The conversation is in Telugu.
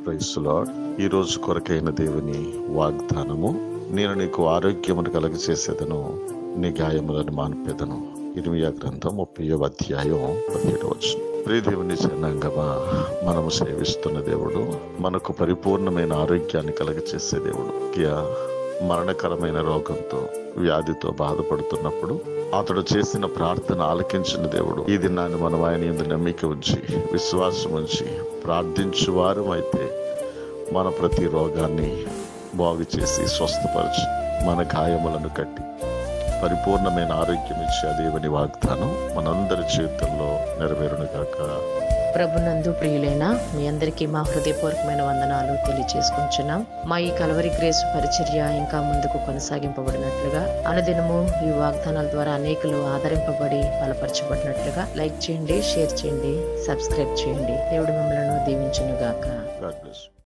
Praise lord. ఈ రోజు కొరకైన దేవుని వాగ్దానము, నేను నీకు ఆరోగ్యమును కలుగచేసేదను, నీ గాయములను మాన్పెదను. ఇర్మియా గ్రంథం 30వ అధ్యాయం 17వ వచనం. ప్రియ దేవుని జనాంగమా, మనము సేవిస్తున్న దేవుడు మనకు పరిపూర్ణమైన ఆరోగ్యాన్ని కలుగచేసే దేవుడు. మరణకరమైన రోగంతో, వ్యాధితో బాధపడుతున్నప్పుడు అతడు చేసిన ప్రార్థన ఆలకించిన దేవుడు. ఈ దినాన్ని మనం ఆయన యందు నమ్మిక ఉంచి, విశ్వాసం ఉంచి ప్రార్థించువారు అయితే మన ప్రతి రోగాన్ని బాగు చేసి స్వస్థపరిచి మన గాయములను కట్టి పరిపూర్ణమైన ఆరోగ్యం ఇచ్చే దేవుని వాగ్దానం మనందరి జీవితంలో నెరవేరునుగాక. ప్రభునందు ప్రియులైన మీ అందరికీ మా హృదయపూర్వకమైన వందనాలు తెలియజేసుకుంటున్నాం. మా ఈ కల్వరి గ్రేస్ పరిచర్య ఇంకా ముందుకు కొనసాగింపబడినట్లుగా, అనుదినము ఈ వాగ్దానాల ద్వారా అనేకులు ఆదరింపబడి బలపరచబడినట్లుగా లైక్ చేయండి, షేర్ చేయండి, సబ్స్క్రైబ్ చేయండి. దేవుడు మిమ్మల్ని దీవించునుగాక. God bless you.